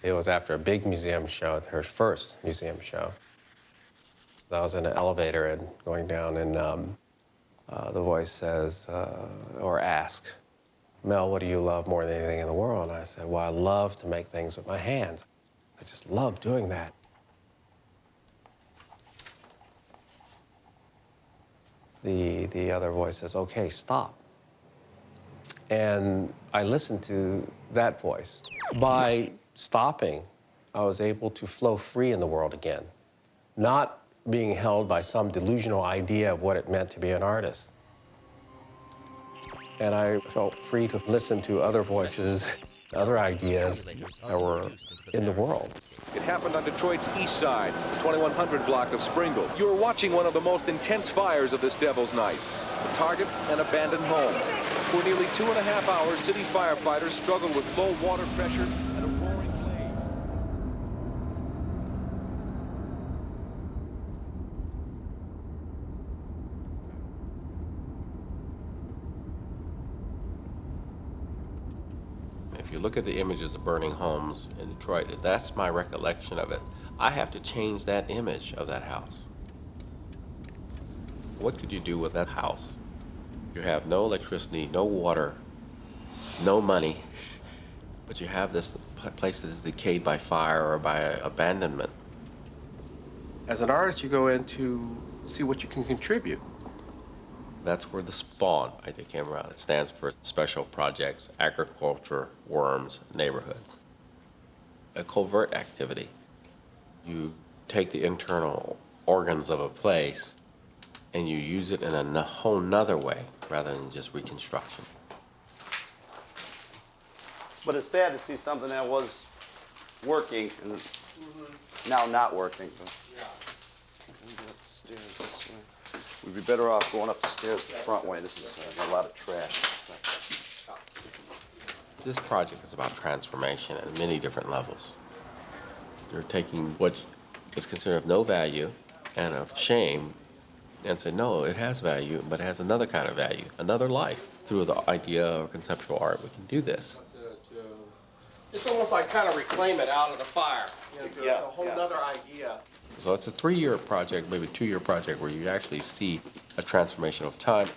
It was after a big museum show, her first museum show. I was in an elevator and going down, and the voice says, or asks, Mel, what do you love more than anything in the world? And I said, well, I love to make things with my hands. I just love doing that. The other voice says, okay, stop. And I listened to that voice. By stopping, I was able to flow free in the world again, not being held by some delusional idea of what it meant to be an artist. And I felt free to listen to other voices, other ideas that were in the world. It happened on Detroit's east side, the 2100 block of Springle. You are watching one of the most intense fires of this Devil's Night. The target, an abandoned home. For nearly 2.5 hours, city firefighters struggled with low water pressure and a roaring blaze. If you look at the images of burning homes in Detroit, that's my recollection of it. I have to change that image of that house. What could you do with that house? You have no electricity, no water, no money, but you have this place that's decayed by fire or by abandonment. As an artist, you go in to see what you can contribute. That's where the SPAWN idea came around. It stands for Special Projects, Agriculture, Worms, Neighborhoods. A covert activity. You take the internal organs of a place and you use it in a whole nother way rather than just reconstruction. But it's sad to see something that was working and now not working. Yeah. Upstairs this way. We'd be better off going up the stairs the front way. This is a lot of trash. This project is about transformation at many different levels. You're taking what is considered of no value and of shame and say, no, it has value, but it has another kind of value, another life. Through the idea of conceptual art, we can do this. It's almost like kind of reclaim it out of the fire, to a whole other idea. So it's a 3-year project, maybe 2-year project, where you actually see a transformation of time.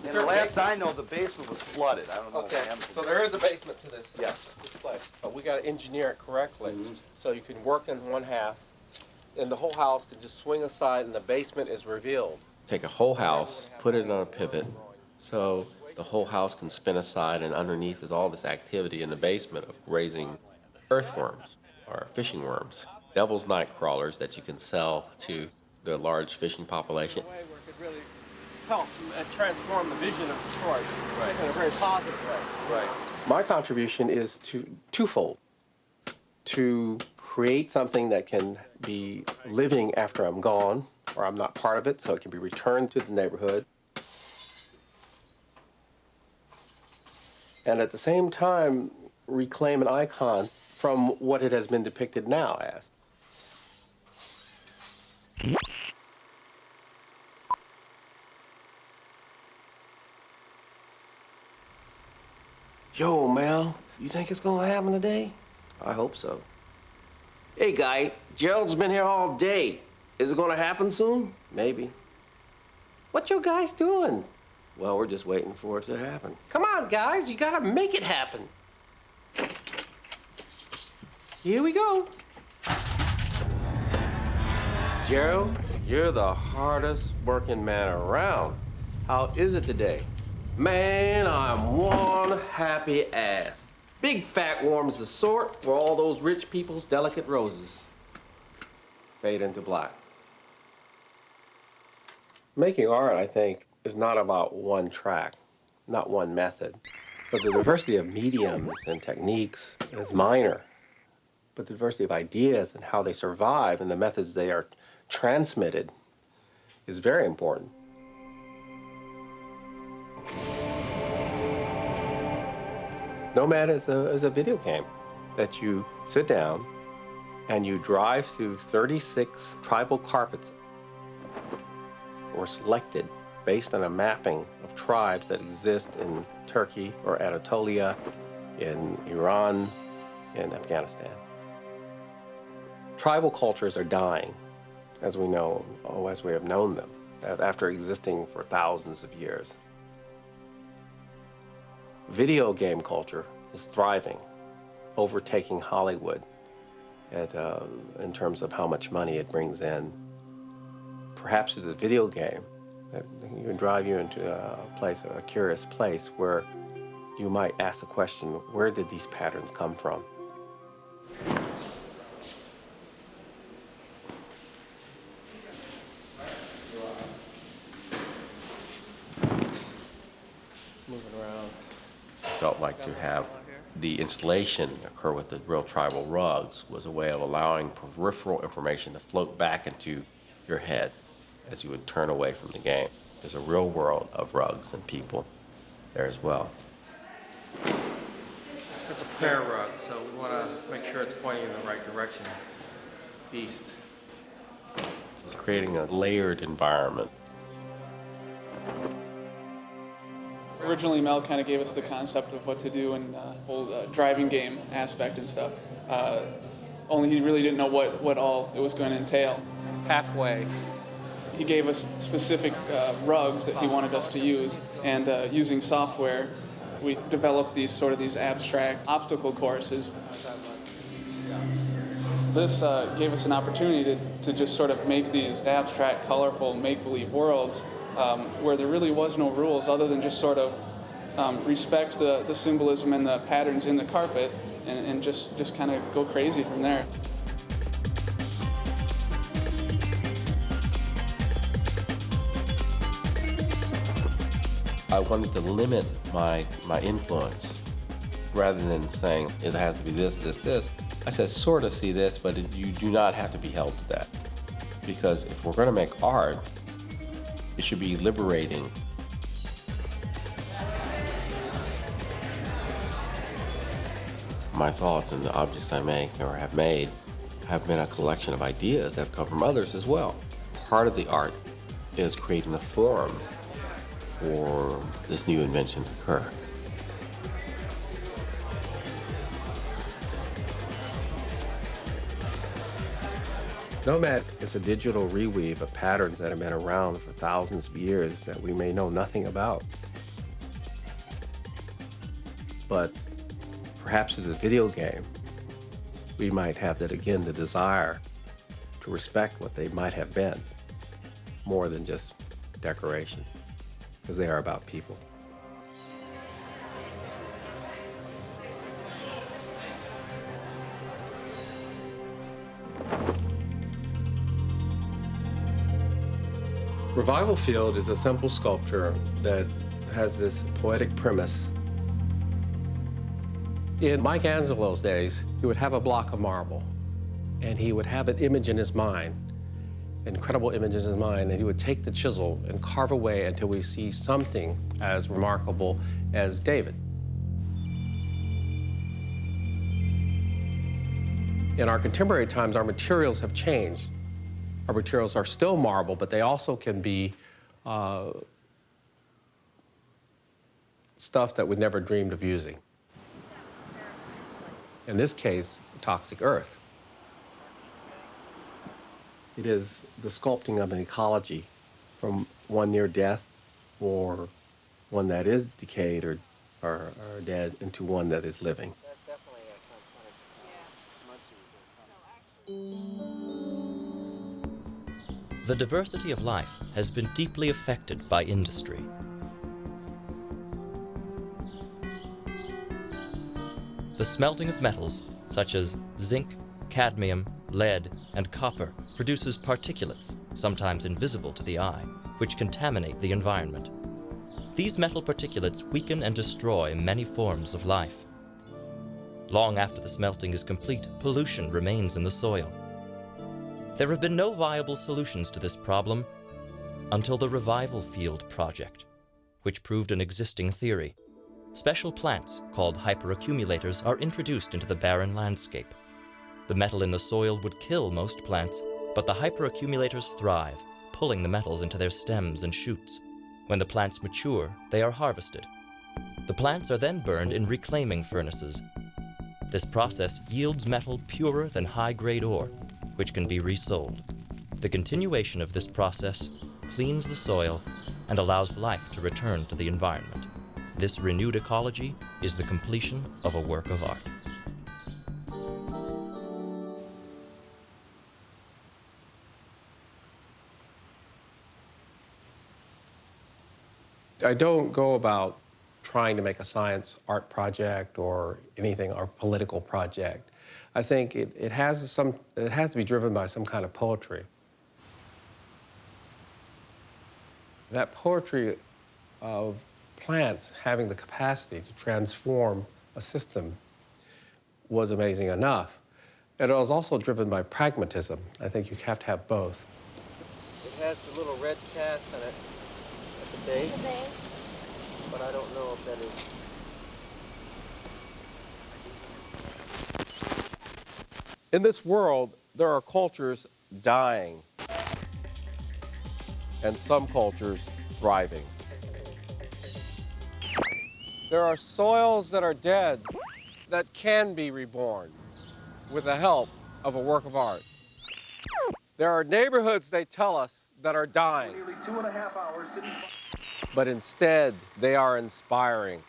And the last I know, the basement was flooded. I don't know. Okay, so there is a basement to this, Yes. this place. But we got to engineer it correctly. So you can work in one half, and the whole house can just swing aside, and the basement is revealed. Take a whole house, put it on a pivot, so the whole house can spin aside, and underneath is all this activity in the basement of raising earthworms or fishing worms. Devil's Night crawlers that you can sell to the large fishing population. Where it could really help and transform the vision of Detroit in a very positive way. Right. My contribution is twofold. To create something that can be living after I'm gone, or I'm not part of it, so it can be returned to the neighborhood. And at the same time, reclaim an icon from what it has been depicted now as. Yo, Mel, you think it's gonna happen today? I hope so. Hey, guy, Gerald's been here all day. Is it gonna happen soon? Maybe. What you guys doing? Well, we're just waiting for it to happen. Come on, guys, you gotta make it happen. Here we go. Gerald, you're the hardest working man around. How is it today? Man, I'm one happy ass. Big fat worm's the sort where all those rich people's delicate roses fade into black. Making art, I think, is not about one track, not one method. But the diversity of mediums and techniques is minor. But the diversity of ideas and how they survive and the methods they are transmitted is very important. Nomad is a video game that you sit down and you drive through 36 tribal carpets were selected based on a mapping of tribes that exist in Turkey or Anatolia, in Iran, in Afghanistan. tribal cultures are dying, as we know, as we have known them, after existing for thousands of years. Video game culture is thriving, overtaking Hollywood in terms of how much money it brings in. Perhaps the video game that can drive you into a curious place where you might ask the question, where did these patterns come from? It's moving around. Felt like to have the installation occur with the real tribal rugs was a way of allowing peripheral information to float back into your head as you would turn away from the game. There's a real world of rugs and people there as well. It's a prayer rug, so we want to make sure it's pointing in the right direction. East. It's creating a layered environment. Originally, Mel kind of gave us the concept of what to do in the whole driving game aspect and stuff. Only he really didn't know what all it was going to entail. Halfway. He gave us specific rugs that he wanted us to use, and using software, we developed these abstract obstacle courses. This gave us an opportunity to just sort of make these abstract, colorful, make-believe worlds where there really was no rules other than just sort of respect the symbolism and the patterns in the carpet and just kind of go crazy from there. I wanted to limit my influence rather than saying it has to be this, this, this. I said sort of see this, but you do not have to be held to that. Because if we're going to make art, it should be liberating. My thoughts and the objects I make or have made have been a collection of ideas that have come from others as well. Part of the art is creating the form for this new invention to occur. Nomad is a digital reweave of patterns that have been around for thousands of years that we may know nothing about. But perhaps in the video game, we might have that again, the desire to respect what they might have been, more than just decoration, because they are about people. Revival Field is a simple sculpture that has this poetic premise. In Michelangelo's days, he would have a block of marble, and he would have an image in his mind, incredible images in his mind, and he would take the chisel and carve away until we see something as remarkable as David. In our contemporary times, our materials have changed. Our materials are still marble, but they also can be stuff that we never dreamed of using. In this case, toxic earth. It is the sculpting of an ecology from one near death or one that is decayed or dead into one that is living. The diversity of life has been deeply affected by industry. The smelting of metals, such as zinc, cadmium, lead, and copper, produces particulates, sometimes invisible to the eye, which contaminate the environment. These metal particulates weaken and destroy many forms of life. Long after the smelting is complete, pollution remains in the soil. There have been no viable solutions to this problem until the Revival Field project, which proved an existing theory. Special plants, called hyperaccumulators, are introduced into the barren landscape. The metal in the soil would kill most plants, but the hyperaccumulators thrive, pulling the metals into their stems and shoots. When the plants mature, they are harvested. The plants are then burned in reclaiming furnaces. This process yields metal purer than high-grade ore, which can be resold. The continuation of this process cleans the soil and allows life to return to the environment. This renewed ecology is the completion of a work of art. I don't go about trying to make a science art project or anything, or political project. I think it has to be driven by some kind of poetry. That poetry of plants having the capacity to transform a system was amazing enough. And it was also driven by pragmatism. I think you have to have both. It has the little red cast on it at the base, but I don't know if that is. In this world, there are cultures dying and some cultures thriving. There are soils that are dead that can be reborn with the help of a work of art. There are neighborhoods, they tell us, that are dying. Nearly 2.5 hours sitting. But instead, they are inspiring.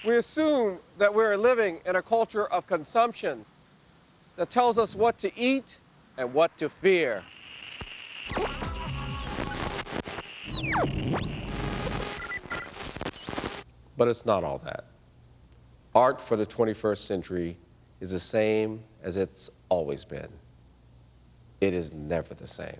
We assume that we're living in a culture of consumption that tells us what to eat and what to fear. But it's not all that. Art for the 21st century is the same as it's always been. It is never the same.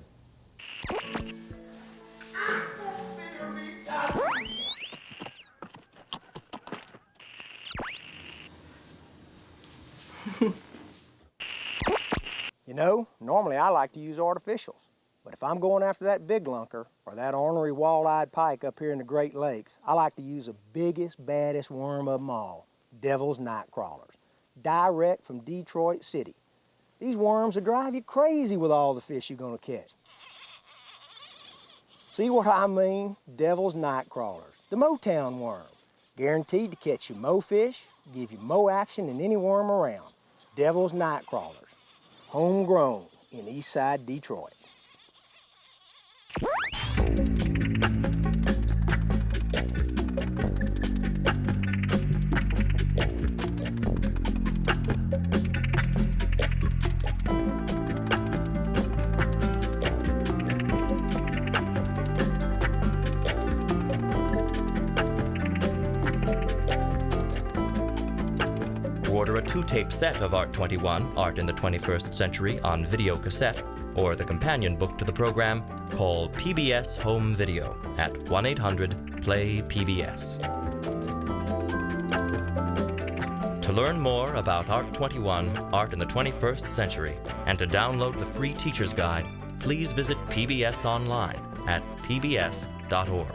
You know, normally I like to use artificials, but if I'm going after that big lunker or that ornery wall-eyed pike up here in the Great Lakes, I like to use the biggest, baddest worm of them all, Devil's Night Crawlers, direct from Detroit City. These worms will drive you crazy with all the fish you're gonna catch. See what I mean? Devil's Night Crawlers, the Motown worm, guaranteed to catch you more fish, give you more action than any worm around. Devil's Night Crawlers. Homegrown in Eastside Detroit. Order a 2-tape set of Art 21, Art in the 21st Century, on video cassette, or the companion book to the program, call PBS Home Video at 1-800-PLAY-PBS. To learn more about Art 21, Art in the 21st Century, and to download the free teacher's guide, please visit PBS online at pbs.org.